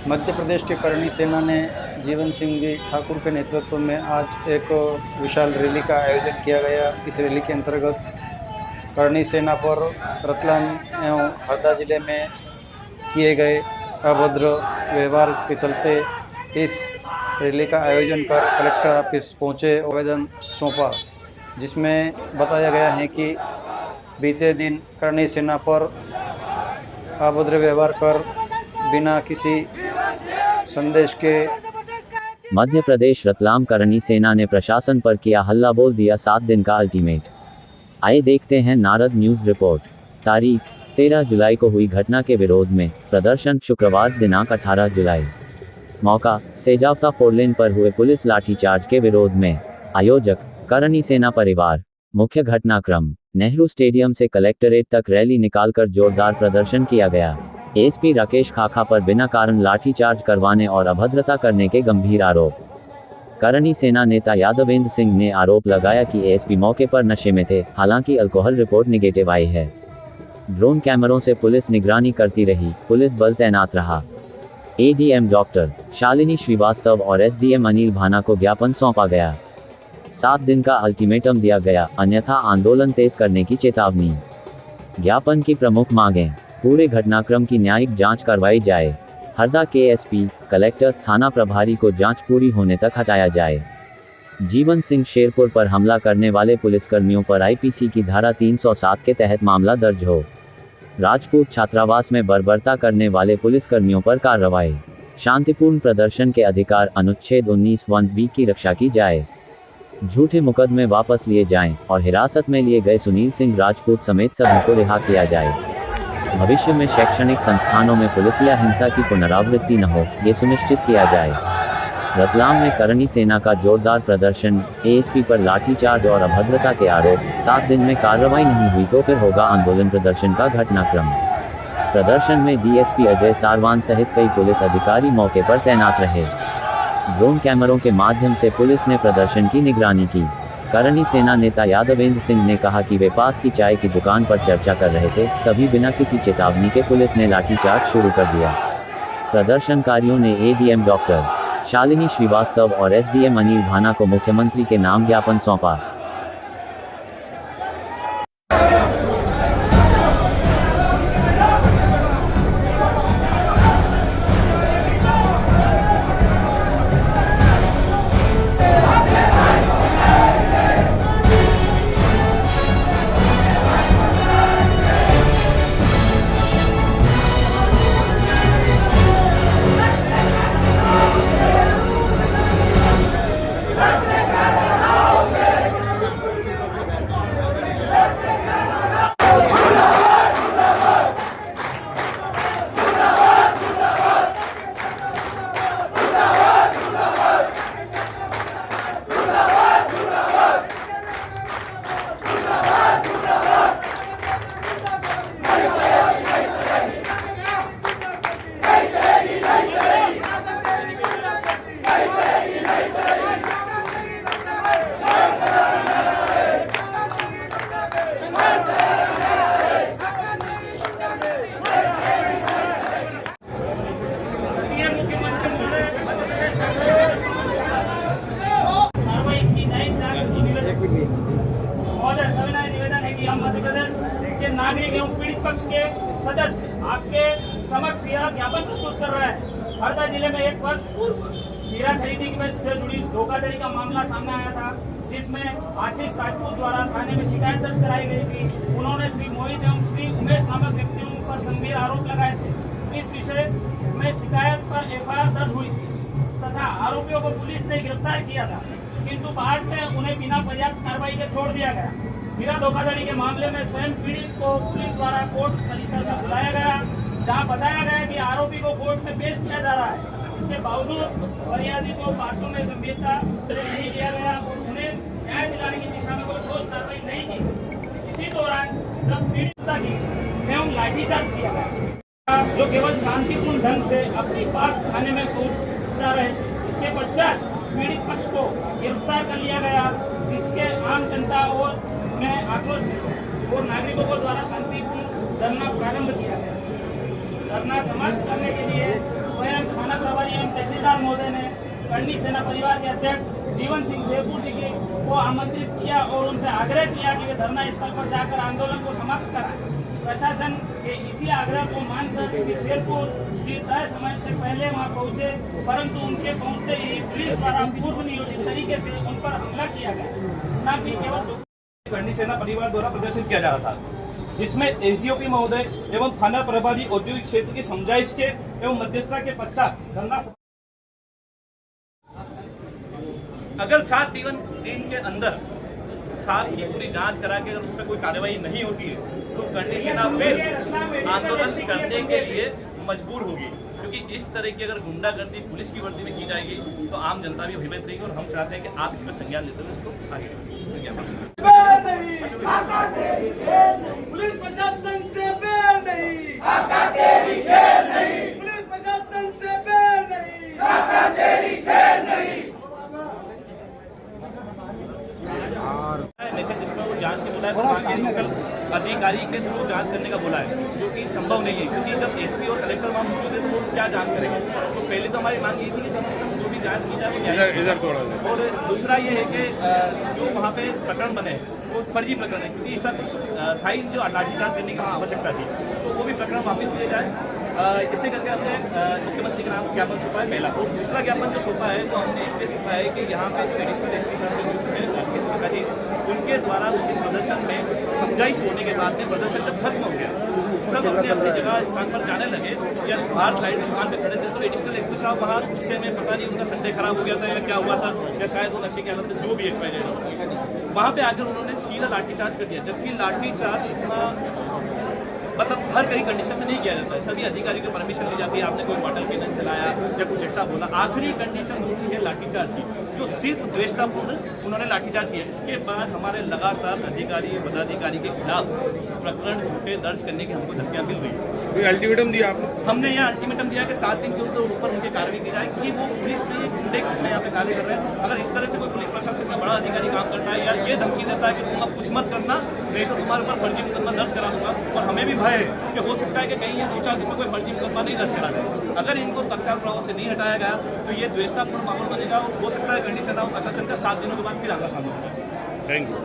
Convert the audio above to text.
मध्य प्रदेश के करणी सेना ने जीवन सिंह जी ठाकुर के नेतृत्व में आज एक विशाल रैली का आयोजन किया गया। इस रैली के अंतर्गत करणी सेना पर रतलाम एवं हरदा जिले में किए गए अभद्र व्यवहार के चलते इस रैली का आयोजन कर कलेक्टर ऑफिस पहुंचे, आवेदन सौंपा, जिसमें बताया गया है कि बीते दिन करणी सेना पर अभद्र व्यवहार कर बिना किसी संदेश के मध्य प्रदेश रतलाम करणी सेना ने प्रशासन पर किया हल्ला, बोल दिया 7 दिन का अल्टीमेट। आइए देखते हैं नारद न्यूज रिपोर्ट। तारीख 13 जुलाई को हुई घटना के विरोध में प्रदर्शन। शुक्रवार दिनांक 18 जुलाई। मौका सेजावता फोरलेन पर हुए पुलिस लाठीचार्ज के विरोध में। आयोजक करणी सेना परिवार। मुख्य घटनाक्रम नेहरू स्टेडियम से कलेक्ट्रेट तक रैली निकालकर जोरदार प्रदर्शन किया गया। एसपी राकेश खाखा पर बिना कारण लाठीचार्ज करवाने और अभद्रता करने के गंभीर आरोप। करणी सेना नेता यादवेंद्र सिंह ने आरोप लगाया कि एसपी मौके पर नशे में थे, हालांकि अल्कोहल रिपोर्ट निगेटिव आई है। ड्रोन कैमरों से पुलिस निगरानी करती रही, पुलिस बल तैनात रहा। एडीएम डॉक्टर शालिनी श्रीवास्तव और एसडीएम अनिल भाना को ज्ञापन सौंपा गया। 7 दिन का अल्टीमेटम दिया गया, अन्यथा आंदोलन तेज करने की चेतावनी। ज्ञापन की प्रमुख मांगें: पूरे घटनाक्रम की न्यायिक जांच करवाई जाए। हरदा के एसपी, कलेक्टर, थाना प्रभारी को जांच पूरी होने तक हटाया जाए। जीवन सिंह शेरपुर पर हमला करने वाले पुलिसकर्मियों पर आईपीसी की धारा 307 के तहत मामला दर्ज हो। राजपूत छात्रावास में बर्बरता करने वाले पुलिसकर्मियों पर कार्रवाई। शांतिपूर्ण प्रदर्शन के अधिकार अनुच्छेद 19(1)(b) की रक्षा की जाए। झूठे मुकदमे वापस लिए जाएं और हिरासत में लिए गए सुनील सिंह राजपूत समेत सभी को रिहा किया जाए। भविष्य में शैक्षणिक संस्थानों में पुलिस या हिंसा की पुनरावृत्ति न हो, ये सुनिश्चित किया जाए। रतलाम में करणी सेना का जोरदार प्रदर्शन। एएसपी पर लाठीचार्ज और अभद्रता के आरोप। 7 दिन में कार्रवाई नहीं हुई तो फिर होगा आंदोलन। प्रदर्शन का घटनाक्रम। प्रदर्शन में डीएसपी अजय सारवान सहित कई पुलिस अधिकारी मौके पर तैनात रहे। ड्रोन कैमरों के माध्यम से पुलिस ने प्रदर्शन की निगरानी की। करणी सेना नेता यादवेंद्र सिंह ने कहा कि वे पास की चाय की दुकान पर चर्चा कर रहे थे, तभी बिना किसी चेतावनी के पुलिस ने लाठीचार्ज शुरू कर दिया। प्रदर्शनकारियों ने एडीएम डॉक्टर शालिनी श्रीवास्तव और एसडीएम अनिल भाना को मुख्यमंत्री के नाम ज्ञापन सौंपा। मध्य प्रदेश के नागरिक एवं पीड़ित पक्ष के सदस्य आपके समक्ष यह ज्ञापन प्रस्तुत कर रहा है। हरदा जिले में 1 वर्ष पूर्व हीरा खरीदी से जुड़ी धोखाधड़ी का मामला सामने आया था, जिसमें आशीष राजपूत द्वारा थाने में शिकायत दर्ज कराई गई थी। उन्होंने श्री मोहित एवं श्री उमेश नामक व्यक्तियों पर गंभीर आरोप लगाए थे। इस विषय में शिकायत पर एफआईआर दर्ज हुई थी तथा आरोपियों को पुलिस ने गिरफ्तार किया था, किंतु बाद में उन्हें बिना पर्याप्त कार्रवाई के छोड़ दिया गया। हीरा धोखाधड़ी के मामले में स्वयं पीड़ित को पुलिस द्वारा कोर्ट परिसर में बुलाया गया, जहां बताया गया कि आरोपी को कोर्ट में पेश किया जा रहा है। इसके बावजूद फरियादी को बातों में गंभीरता से नहीं लिया गया और उन्हें न्याय दिलाने की दिशा में कोई ठोस कार्रवाई नहीं की। इसी दौरान जब पीड़िता की एवं लाठीचार्ज किया गया, जो केवल शांतिपूर्ण ढंग से अपनी बात थाने में पहुंचा रहे थे। इसके पश्चात पीड़ित पक्ष को गिरफ्तार कर लिया गया, जिसके आम जनता और में आक्रोश और नागरिकों को द्वारा शांतिपूर्ण धरना प्रारंभ किया गया। धरना समाप्त करने के लिए स्वयं थाना करनी सेना परिवार के अध्यक्ष जीवन सिंह शेरपुर जी को आमंत्रित किया और उनसे आग्रह किया कि वे धरना स्थल पर जाकर आंदोलन को समाप्त कराएं। प्रशासन के इसी आग्रह को मानकर श्री शेरपुर जी तय समय से पहले वहां पहुंचे, परंतु उनके पहुंचते ही पुलिस द्वारा पूर्व नियोजित तरीके से उन पर हमला किया गया। न कि केवल करनी सेना परिवार द्वारा प्रदर्शन किया जा रहा था, जिसमें एसडीओपी महोदय एवं थाना प्रभारी औद्योगिक क्षेत्र की समझाइश के एवं मध्यस्थता के पश्चात धरना अगर 7 दिन के अंदर साथ की पूरी जांच करा के अगर उस पर कोई कार्रवाई नहीं होती है तो करनी सेना फिर आंदोलन करने के लिए मजबूर होगी, क्योंकि इस तरह की अगर गुंडागर्दी पुलिस की वर्दी में की जाएगी तो आम जनता भी भयभीत रहेगी। और हम चाहते हैं कि आप इस पर संज्ञान लेते हुए इसको आगे पुलिस प्रशासन से बेर नहीं, पुलिस प्रशासन से बेर नहीं। मैसेज जिसमें वो जांच के बुलाए वहाँ के लोकल अधिकारी के थ्रू जांच करने का बोला है, जो कि संभव नहीं है, क्योंकि जब एसपी और कलेक्टर वहाँ मौजूद है तो वो क्या जांच करेंगे। तो पहले तो हमारी मांग ये थी कि कम से कम जो भी जांच की जाए वो न्यायिक। और दूसरा ये है कि जो वहाँ पे प्रकरण बने वो फर्जी प्रकरण है, क्योंकि ऐसा कुछ था ही जो लाठीचार्ज करने की वहाँ आवश्यकता थी, तो वो भी प्रकरण वापस लिए जाए। इसे करके हमने मुख्यमंत्री के नाम ज्ञापन सौंपा है पहला। और दूसरा ज्ञापन जो सौंपा है तो हमने इसलिए सौंपा है कि यहाँ पे जो एडिशनल एसपी साहब है उनके द्वारा उनके प्रदर्शन में समझाइश होने के बाद में प्रदर्शन जब खत्म हो गया, सब अपने अपनी जगह स्थान पर जाने लगे या बाहर साइड में दुकान पे खड़े थे, तो एडिशनल एसपी साहब वहाँ गुस्से में पता नहीं उनका संडे खराब हो गया था या क्या हुआ था, या शायद वो नशे के हालत में जो भी एक्सपायर वहाँ पे आकर उन्होंने सीधा लाठीचार्ज कर दिया। जबकि लाठीचार्ज इतना मतलब हर कहीं कंडीशन में नहीं किया जाता है, सभी अधिकारियों की परमिशन ली जाती है। आपने कोई बॉटल कैनन चलाया या कुछ ऐसा बोला, आखिरी कंडीशन होती है लाठीचार्ज की, जो सिर्फ द्वेषतापूर्ण उन्होंने लाठीचार्ज किया। इसके बाद हमारे लगातार अधिकारी पदाधिकारी के खिलाफ प्रकरण झूठे दर्ज करने की हमको धमकियां मिल रही है। कोई अल्टीमेटम दिया आपने? हमने यह अल्टीमेटम दिया कि 7 दिन के ऊपर उनके कार्रवाई की जाए कि वो पुलिस ने गुंडे के रूप में यहाँ पे कार्य कर रहे हैं। अगर इस तरह से कोई पुलिस प्रशासन में बड़ा अधिकारी काम करता है या ये धमकी देता है कि तुम अब कुछ मत करना, नहीं तो तुम्हारे ऊपर फर्जी मुकदमा दर्ज करा दूंगा, और हमें भी भय है कि हो सकता है कि कहीं ये 2-4 दिन में कोई फर्जी मुकदमा नहीं दर्ज करा दे। अगर इनको तत्काल प्रभाव से नहीं हटाया गया तो ये द्वेषतापूर्ण माहौल बनेगा और हो सकता है करनी सेना प्रशासन का 7 दिनों के बाद फिर आगे सामने होगा। Thank you.